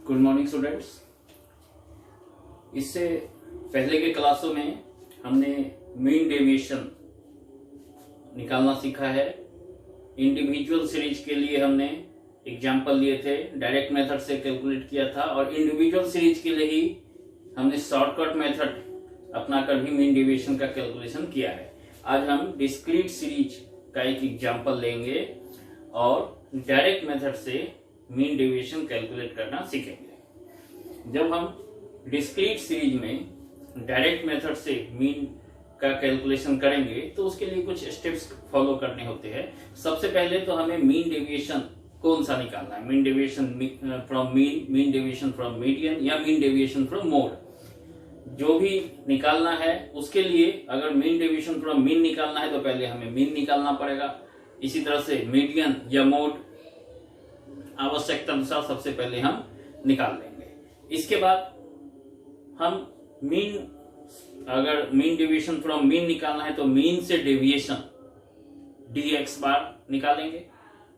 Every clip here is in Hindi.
Good morning students. इससे पहले के क्लासों में हमने मीन डेविएशन निकालना सीखा है। इंडिविजुअल सीरीज के लिए हमने एग्जाम्पल लिए थे, डायरेक्ट मेथड से कैलकुलेट किया था, और इंडिविजुअल सीरीज के लिए ही हमने शॉर्टकट मेथड अपनाकर भी मीन डेविएशन का कैलकुलेशन किया है। आज हम डिस्क्रीट सीरीज का एक एग्जाम्पल लेंगे और डायरेक्ट मेथड से मीन डेविएशन कैलकुलेट करना सीखेंगे। जब हम डिस्क्रीट सीरीज में डायरेक्ट मेथड से मीन का कैलकुलेशन करेंगे तो उसके लिए कुछ स्टेप्स फॉलो करने होते हैं। सबसे पहले तो हमें मीन डेविएशन कौन सा निकालना है, mean deviation from mean, mean deviation from median या मीन डेविएशन फ्रॉम मोड, जो भी निकालना है उसके लिए अगर मीन डेविएशन फ्रॉम मीन निकालना है तो पहले हमें मीन निकालना पड़ेगा। इसी तरह से मीडियन या मोड आवश्यकता अनुसार सबसे पहले हम निकाल लेंगे। इसके बाद हम मीन, अगर मीन डेविएशन फ्रॉम मीन निकालना है तो मीन से डेविएशन dx बार निकालेंगे,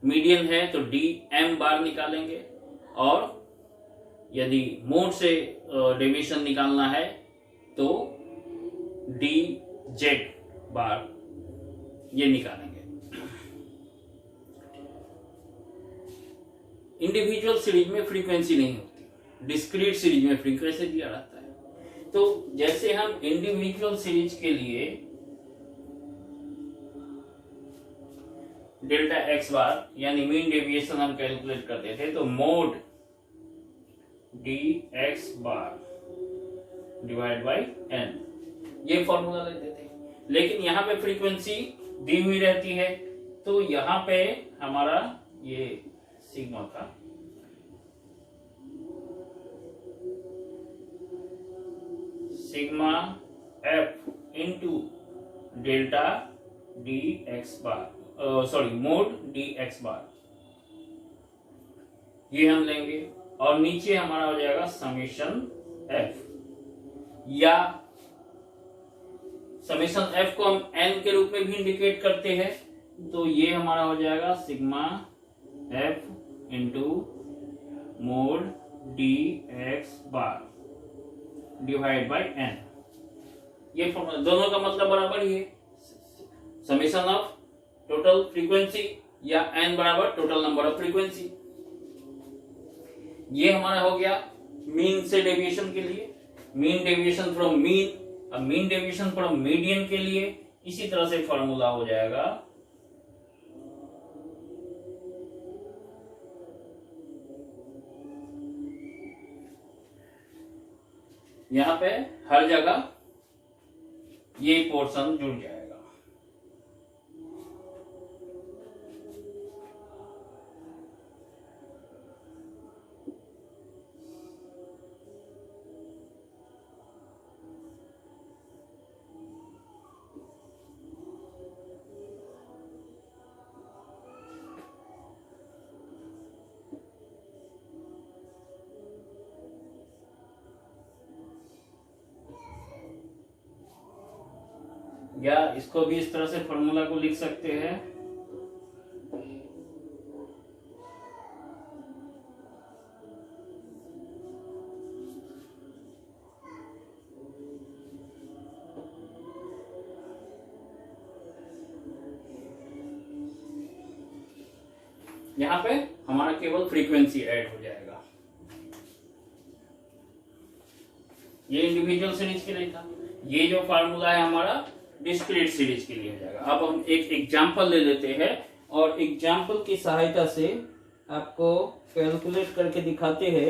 मीडियन है तो dm बार निकालेंगे, और यदि मोड से डेविएशन निकालना है तो dz बार ये निकालेंगे। इंडिविजुअल सीरीज में फ्रीक्वेंसी नहीं होती, डिस्क्रीट सीरीज में फ्रीक्वेंसी दिया रहता है। तो जैसे हम इंडिविजुअल सीरीज के लिए डेल्टा एक्स बार यानी मीन डेविएशन हम कैलकुलेट करते थे तो mod D x bar divide by n, ये फॉर्मूला लेते थे। लेकिन यहाँ पे फ्रीक्वेंसी दी हुई रहती है तो यहाँ पे हमारा ये सिग्मा था, sigma F into delta D x bar, mode D x bar, ये हम लेंगे। और नीचे हमारा हो जाएगा समेशन एफ, या समेशन एफ को हम एन के रूप में भी इंडिकेट करते हैं, तो ये हमारा हो जाएगा sigma F into mode D x bar divide by n. ये दोनों का मतलब बराबर ही है, समेशन ऑफ टोटल फ्रीक्वेंसी या एन बराबर टोटल नंबर ऑफ फ्रीक्वेंसी। ये हमारा हो गया मीन से डेविएशन के लिए, मीन डेविएशन फ्रॉम मीन। अब मीन डेविएशन फ्रॉम मीडियन के लिए इसी तरह से फॉर्मूला हो जाएगा यहां पे हर जगह ये पोर्शन जुड़ जाएगा। या इसको भी इस तरह से फॉर्मूला को लिख सकते हैं, यहां पे हमारा केवल फ्रीक्वेंसी ऐड हो जाएगा। ये इंडिविजुअल सीरीज के लिए था, ये जो फार्मूला है हमारा डिस्क्रीट सीरीज के लिए हो जाएगा। अब हम एक एग्जाम्पल ले लेते हैं और एग्जाम्पल की सहायता से आपको कैलकुलेट करके दिखाते हैं।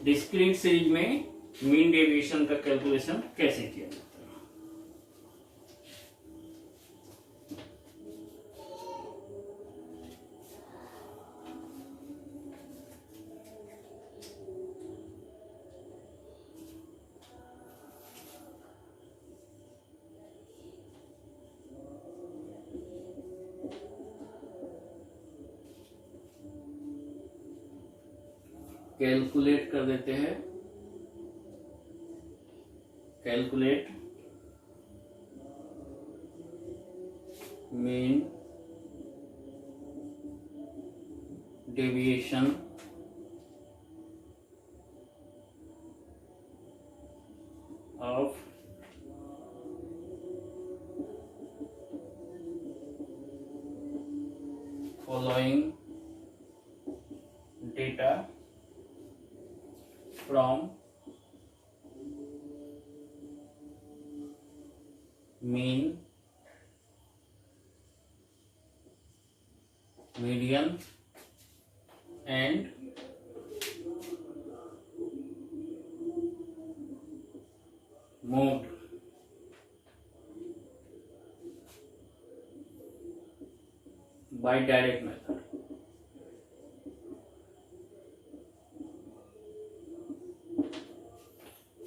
डिस्क्रीट सीरीज में मीन डेविएशन का कैलकुलेशन कैसे किया जाता है। कैलकुलेट कर देते हैं, calculate mean deviation of following data from mean, median and mode by direct method.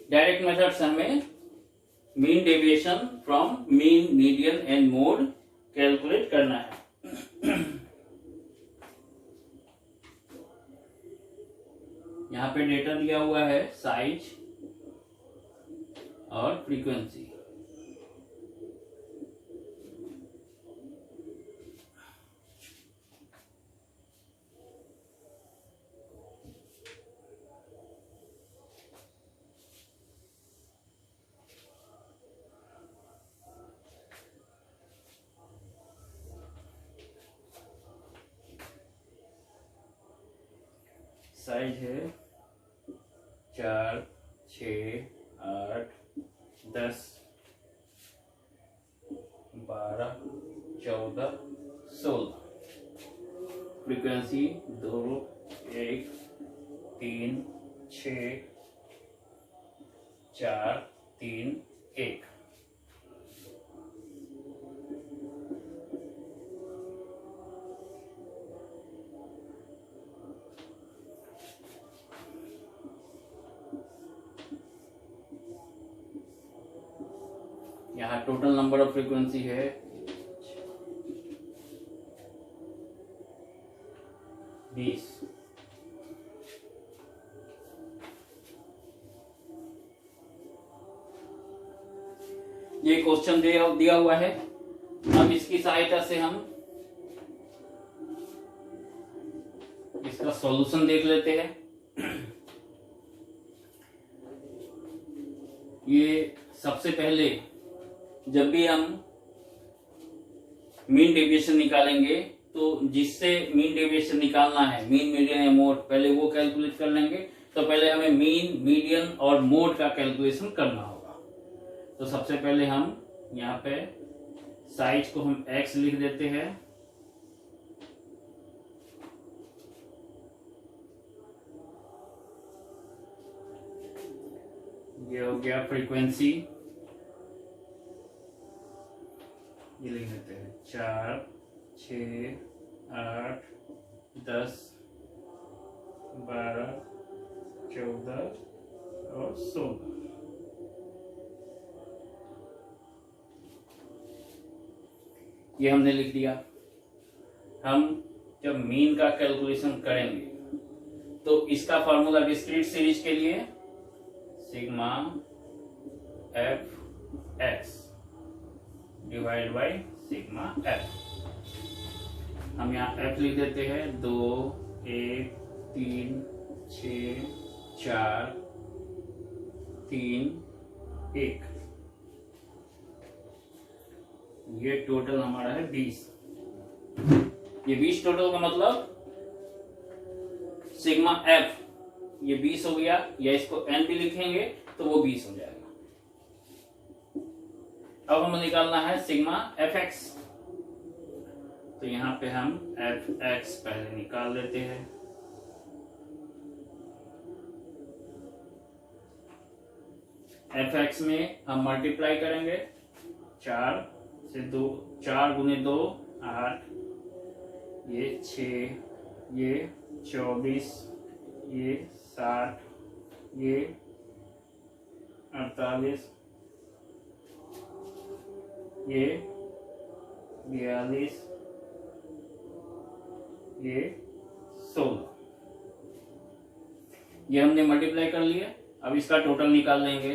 Direct method से हमें mean deviation from mean, median and mode calculate करना है। यहां पे डेटा दिया हुआ है साइज और फ्रीक्वेंसी। साइज है 4, 6, 8, 10, 12, 14, 16। फ्रीक्वेंसी 2, 1, 3, 6, 4, 3, 1। यहाँ टोटल नंबर ऑफ फ्रीक्वेंसी है 20। ये क्वेश्चन दिया हुआ है। अब इसकी सहायता से हम इसका सॉल्यूशन देख लेते हैं। ये सबसे पहले जब भी हम मीन डेविएशन निकालेंगे तो जिससे मीन डेविएशन निकालना है, मीन, मीडियन या मोड, पहले वो कैलकुलेट कर लेंगे। तो पहले हमें मीन, मीडियन और मोड का कैलकुलेशन करना होगा। तो सबसे पहले हम यहाँ पे साइज को हम x लिख देते हैं। ये हो गया फ्रीक्वेंसी, ये लिख देते हैं 4, 6, 8, 10, 12, 14 और 16। ये हमने लिख दिया। हम जब मीन का कैलकुलेशन करेंगे तो इसका फॉर्मूला डिस्क्रीट सीरीज के लिए sigma F x divide by sigma F. हम यहाँ एफ लिख देते हैं 2, 1, 3, 6, 4, 3, 1। ये टोटल हमारा है 20। ये 20 टोटल का मतलब सिग्मा एफ ये 20 हो गया, या इसको एन भी लिखेंगे तो वो 20 हो जाएगा। अब हमें निकालना है सिग्मा एफ एक्स। तो यहां पे हम एफ एक्स पहले निकाल लेते हैं। एफ एक्स में हम मल्टीप्लाई करेंगे 4 से 2, 4 गुने 2 8, ये 6, ये 24, ये 60, ये 48, ये 42, ये 16। ये हमने मल्टीप्लाई कर लिया। अब इसका टोटल निकाल लेंगे।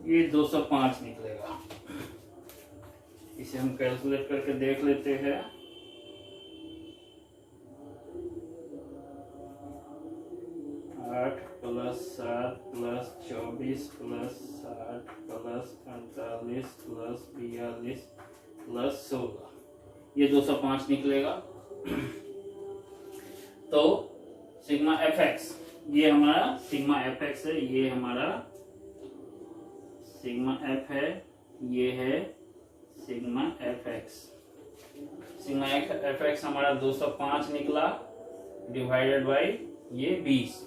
ये 205 निकलेगा। इसे हम कैलकुलेट करके देख लेते हैं। आठ plus 7 plus 24 plus 60 plus 48 plus 42 plus 16, ये 205 निकलेगा। तो सिग्मा एफ एक्स, ये हमारा सिग्मा एफ एक्स है, ये हमारा सिग्मा एफ है, ये है sigma F x. Sigma F x हमारा 205 निकला डिवाइडेड बाय ये 20,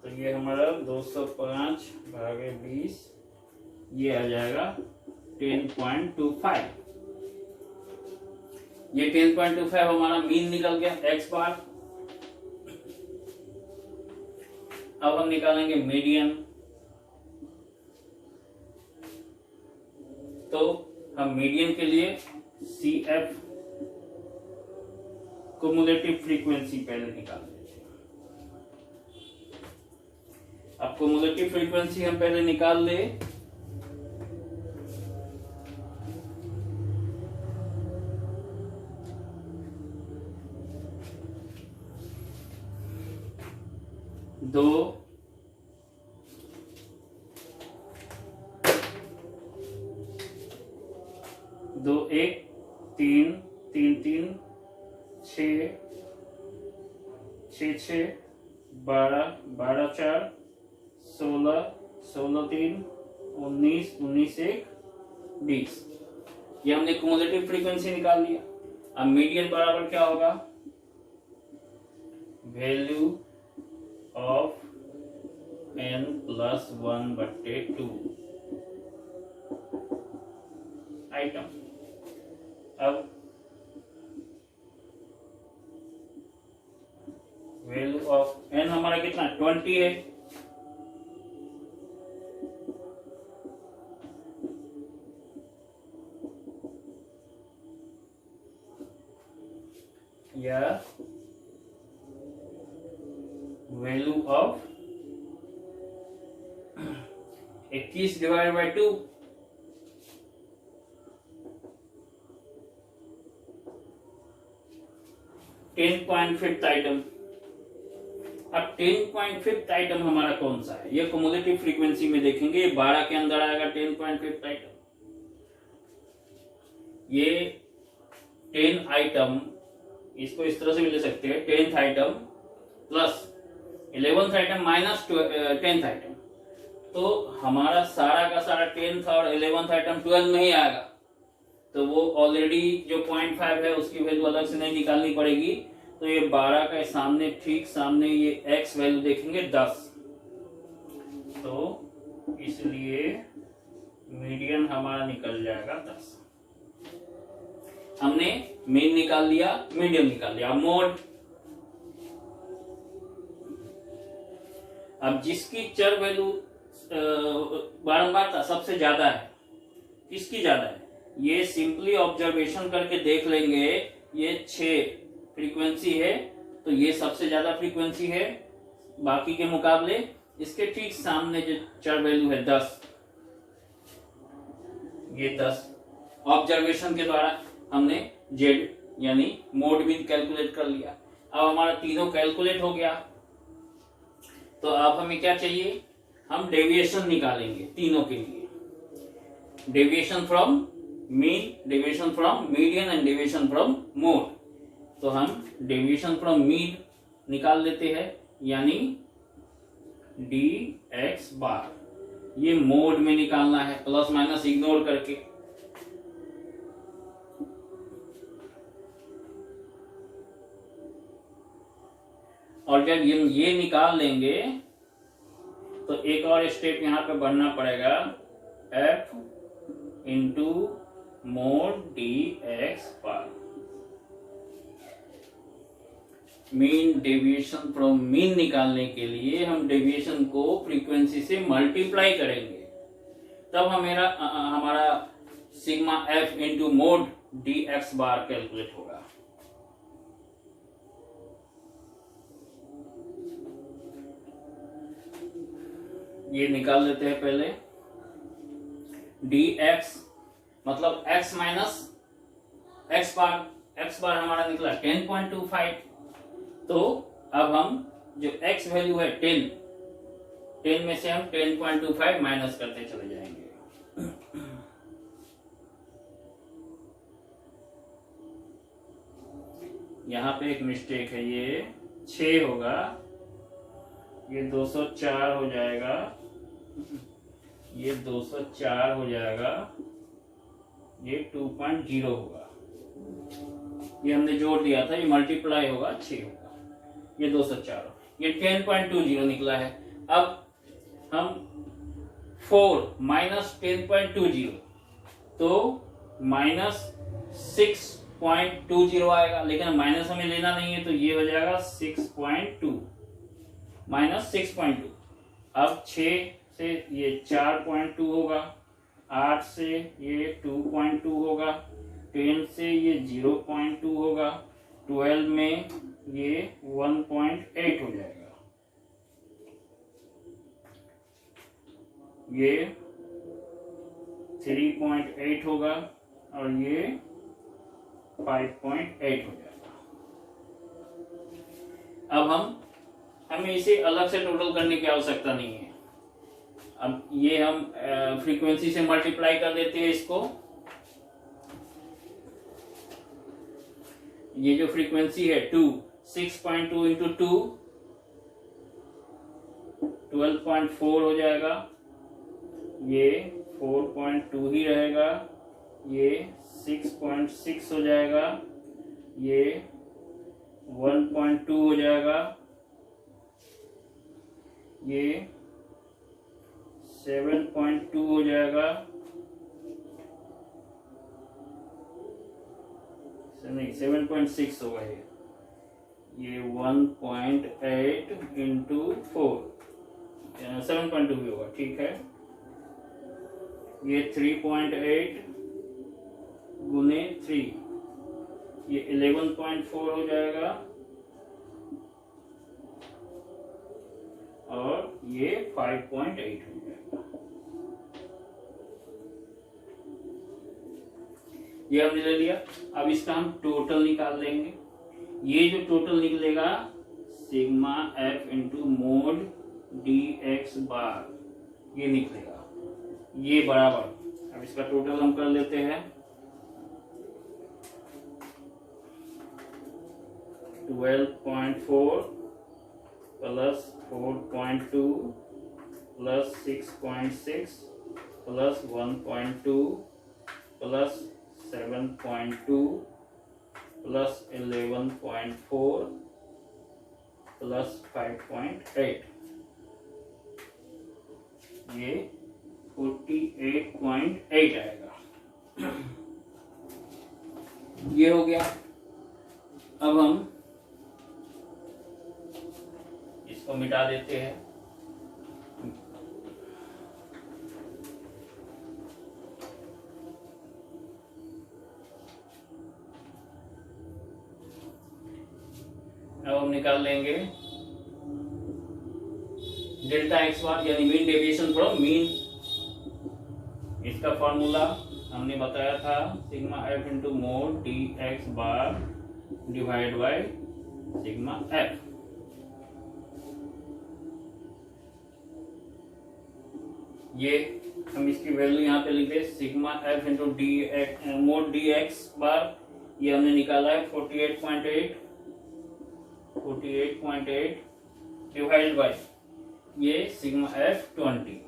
तो ये हमारा 205 भागे 20, ये आ जाएगा 10.25। ये 10.25 हमारा मीन निकल गया एक्स बार। अब हम निकालेंगे मीडियन। तो हम मीडियन के लिए सी एफ कुमुलेटिव फ्रीक्वेंसी पहले निकाल लेते हैं। अब कुमुलेटिव फ्रीक्वेंसी हम पहले निकाल ले। दो एक 3 3 3 6 6 6 12 12 4 16 16 3 19 19 1 20, ये हमने क्युमुलेटिव फ्रीक्वेंसी निकाल लिया। अब मीडियन बराबर क्या होगा? Value of n plus 1/2 item. अब वैल्यू ऑफ n हमारा कितना 20 है, या value of 21 divided by 2, $10.5 item. अब 10.5 आइटम हमारा कौन सा है? ये क्युमुलेटिव फ्रीक्वेंसी में देखेंगे, ये 12 के अंदर आएगा 10.5 आइटम। ये 10 आइटम, इसको इस तरह से भी ले सकते हैं, 10th item plus 11th item minus 10th item. तो हमारा सारा का सारा 10th और 11th आइटम 12 में ही आएगा। तो वो ऑलरेडी जो 0.5 है उसकी वैल्यू अलग से नहीं निकालनी पड़ेगी। तो ये 12 का सामने, ठीक सामने ये x वैल्यू देखेंगे 10, तो इसलिए मीडियन हमारा निकल जाएगा 10। हमने मीन निकाल लिया, मीडियन निकाल लिया। मोड, अब जिसकी चर वैल्यू बारंबारता सबसे ज्यादा है, किसकी ज्यादा है? ये सिंपली ऑब्जर्वेशन करके देख लेंगे। ये 6 फ्रीक्वेंसी है, तो ये सबसे ज्यादा फ्रीक्वेंसी है बाकी के मुकाबले। इसके ठीक सामने जो चर वैल्यू है 10, ये 10 ऑब्जर्वेशन के द्वारा हमने जेड यानी मोड मीन कैलकुलेट कर लिया। अब हमारा तीनों कैलकुलेट हो गया। तो अब हमें क्या चाहिए? हम डेविएशन निकालेंगे तीनों के लिए। Deviation from mean, deviation from median and deviation from mode. तो हम डेविएशन फ्रॉम मीन निकाल लेते हैं, यानी dx बार। ये मोड में निकालना है, प्लस माइनस इग्नोर करके। और जब ये निकाल लेंगे तो एक और स्टेप यहां पे बढ़ना पड़ेगा, f into mode dx bar. Mean deviation from mean निकालने के लिए हम डेविएशन को फ्रीक्वेंसी से मल्टीप्लाई करेंगे, तब हमारा sigma f into mode dx बार कैलकुलेट होगा। ये निकाल लेते हैं पहले। डी एक्स, मतलब x माइनस एक्स बार हमारा निकला 10.25। तो अब हम जो x वैल्यू है 10 में से हम 10.25 माइनस करते चले जाएंगे। यहाँ पे एक मिस्टेक है, ये 6 होगा, ये 204 हो जाएगा, ये 204 हो जाएगा, ये 2.0 होगा। ये हमने जोड़ दिया था, ये मल्टीप्लाई होगा 6 होगा, ये 204, ये 10.20 निकला है। अब हम 4 माइनस 10.20 तो माइनस 6.20 आएगा, लेकिन माइनस हमें लेना नहीं है तो ये हो जाएगा 6.2 माइनस 6.2। अब 6 से ये 4.2 होगा, 8 से ये 2.2 होगा, 10 से ये 0.2 होगा, 12 में ये 1.8 हो जाएगा, ये 3.8 होगा और ये 5.8 हो जाएगा। अब हमें इसे अलग से टोटल करने की आवश्यकता नहीं है। अब ये हम फ्रीक्वेंसी से मल्टीप्लाई कर देते हैं इसको। ये जो फ्रीक्वेंसी है 6.2 इंटू 2 12.4 हो जाएगा, ये 4.2 ही रहेगा, ये 6.6 हो जाएगा, ये 1.2 हो जाएगा, ये 7.2 हो जाएगा, नहीं 7.6 होगा, ये 1.8 इंटू 4 7.2 भी होगा, ठीक है। ये 3.8 गुने 3, ये 11.4 हो जाएगा और ये 5.8 हो जाएगा। ये हमने ले लिया। अब इसका हम टोटल निकाल लेंगे। ये जो टोटल निकलेगा sigma F into mode D x bar, ये निकलेगा, ये बराबर। अब इसका टोटल हम कर लेते हैं, 12.4 plus 4.2 plus 6.6 plus 1.2 plus 7.2 plus 11.4 plus 5.8, ये 48.8 आएगा। ये हो गया। अब हम इसको मिटा देते हैं। अब हम निकाल लेंगे डेल्टा एक्स बार यानी मीन डेविएशन फ्रॉम मीन। इसका फॉर्मूला हमने बताया था, sigma F into mode D x bar divide by sigma F. ये हम इसकी वैल्यू यहाँ पे लिख दे, sigma F into D mode D x bar, ये हमने निकाला है 48.8 डिवाइड बाय ये सिग्मा एफ 20,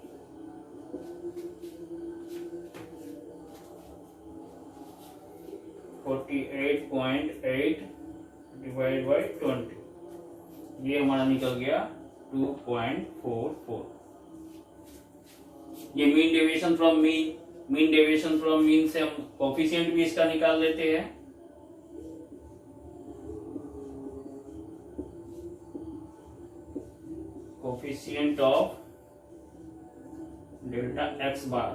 डिवाइड बाय 20, ये हमारा निकल गया 2.44। ये मीन डेविएशन फ्रॉम मीन से हम कोफिशिएंट भी इसका निकाल लेते हैं। Coefficient of delta X bar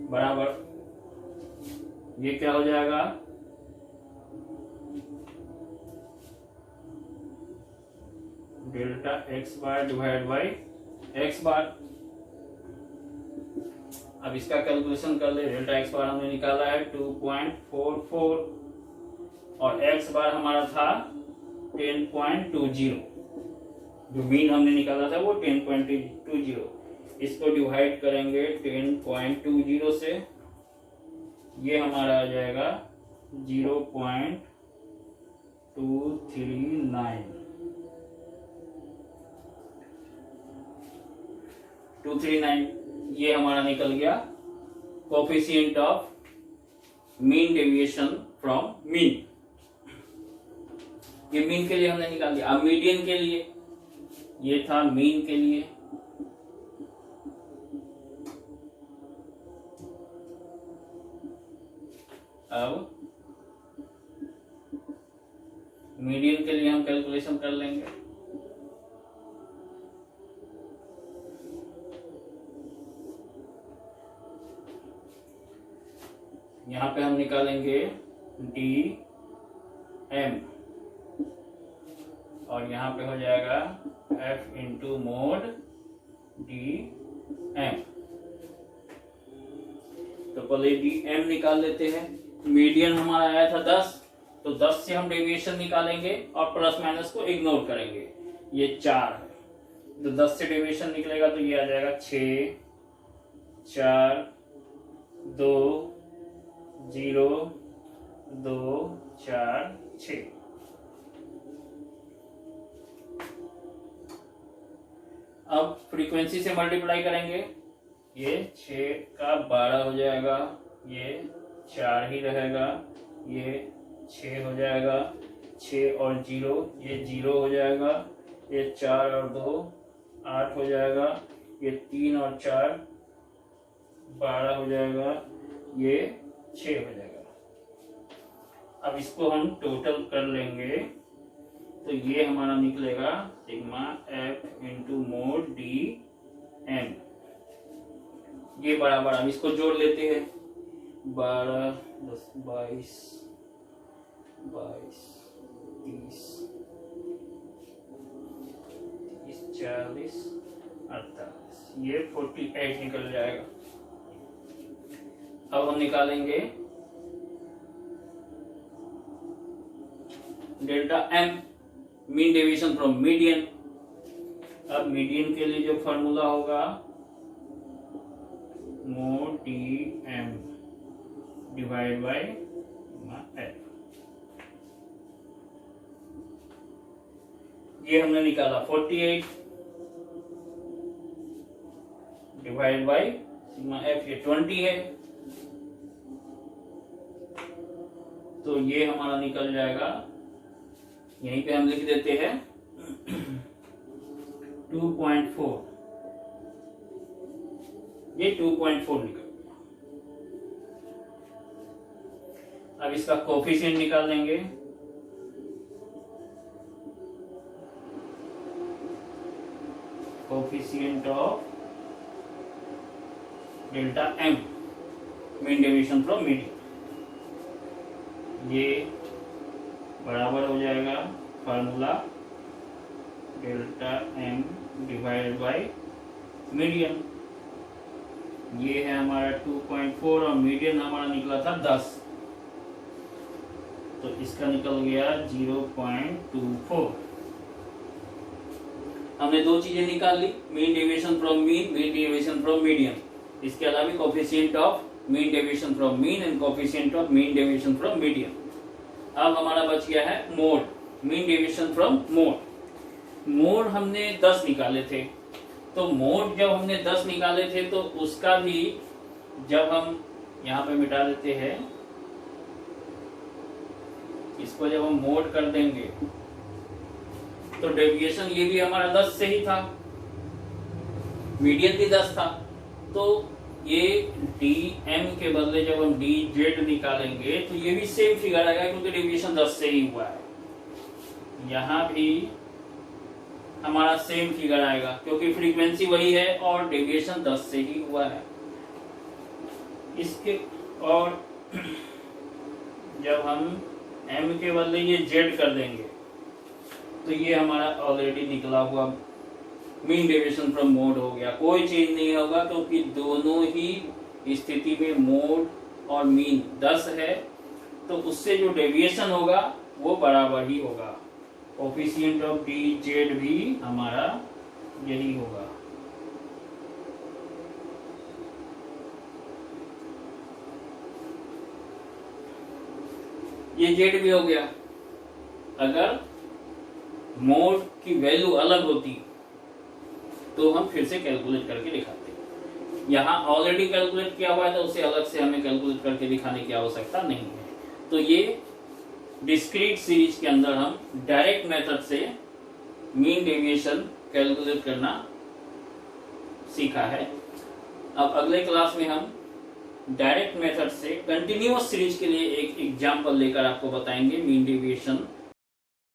बराबर, ये क्या हो जाएगा, delta X bar divide by X bar. अब इसका कैलकुलेशन कर ले। डेल्टा एक्स बार हमने निकाला है 2.44 और एक्स बार हमारा था 10.20। जो मीन हमने निकाला था वो 10.20। इसको डिवाइड करेंगे 10.20 से, ये हमारा आ जाएगा 0.239। ये हमारा निकल गया coefficient of mean deviation from mean. ये मीन के लिए हमने निकाल दिया। अब मीडियन के लिए, ये था मीन के लिए। अब मीडियन के लिए हम कैलकुलेशन कर लेंगे। यहां पे हम निकालेंगे डी एम और यहां पे हो जाएगा f into mode d m. तो पहले डी एम निकाल लेते हैं। मीडियन हमारा आया था 10, तो 10 से हम डेविएशन निकालेंगे और प्लस माइनस को इग्नोर करेंगे। ये 4 है, तो 10 से डेविएशन निकलेगा तो ये आ जाएगा 6, 4, 2, 0, 2, 4, 6। अब फ्रीक्वेंसी से मल्टीप्लाई करेंगे। ये 6 का 12 हो जाएगा, ये 4 ही रहेगा, ये 6 हो जाएगा, 6 और 0 ये 0 हो जाएगा, ये 4 और 2 8 हो जाएगा, ये 3 और 4 12 हो जाएगा, ये 6 हो जाएगा। अब इसको हम टोटल कर लेंगे तो ये हमारा निकलेगा sigma F into mode d m. ये बराबर, हम इसको जोड़ लेते हैं। 12, 10, 22, 30, 40, 48, ये 48 निकल जाएगा। अब हम निकालेंगे delta m, mean deviation from median. अब मीडियन के लिए जो फॉर्मूला होगा mod d m divide by f. ये हमने निकाला 48 डिवाइड बाय सिग्मा एफ, ये 20 है, तो ये हमारा निकल जाएगा, यहीं पे हम लिख देते हैं 2.4। ये 2.4 निकल गया। अब इसका कोफिशिएंट निकाल देंगे। Coefficient of delta m, mean deviation from median, ये बराबर हो जाएगा formula delta m divide by median. ये है हमारा 2.4 और मीडियन हमारा निकला था 10, तो इसका निकल गया 0.24। हमने दो चीजें निकाल ली, mean deviation from mean, mean deviation from median. इसके अलावा coefficient of mean deviation from mean and coefficient of mean deviation from median. अब हमारा बच गया है mode, mean deviation from mode. Mode हमने 10 निकाले थे, तो मोड जब हमने 10 निकाले थे तो उसका भी जब हम यहाँ पे मिटा देते हैं, इसको जब हम मोड कर देंगे तो डेविएशन ये भी हमारा 10 से ही था, मीडियन भी 10 था, तो ये डी एम के बदले जब हम डी जेड निकालेंगे तो ये भी सेम फिगर आएगा, क्योंकि डेविएशन 10 से ही हुआ है। यहां भी हमारा सेम फिगर आएगा क्योंकि फ्रीक्वेंसी वही है और डेविएशन 10 से ही हुआ है। इसके और जब हम m के बदले ये z कर देंगे तो ये हमारा ऑलरेडी निकला हुआ मीन डेविएशन फ्रॉम मोड हो गया, कोई चेंज नहीं होगा क्योंकि दोनों ही स्थिति में मोड और मीन 10 है, तो उससे जो डेविएशन होगा वो बराबर ही होगा। कोफिशिएंट ऑफ डी जेड भी हमारा यही होगा। ये जेड भी हो गया। अगर मोड की वैल्यू अलग होती तो हम फिर से कैलकुलेट करके दिखाते। यहाँ ऑलरेडी कैलकुलेट किया हुआ है तो उसे अलग से हमें कैलकुलेट करके दिखाने की आवश्यकता नहीं है। तो ये डिस्क्रीट सीरीज के अंदर हम डायरेक्ट मेथड से मीन डेविएशन कैलकुलेट करना सीखा है। अब अगले क्लास में हम डायरेक्ट मेथड से कंटिन्यूअस सीरीज के लिए एक एग्जाम्पल लेकर आपको बताएंगे मीन डेविएशन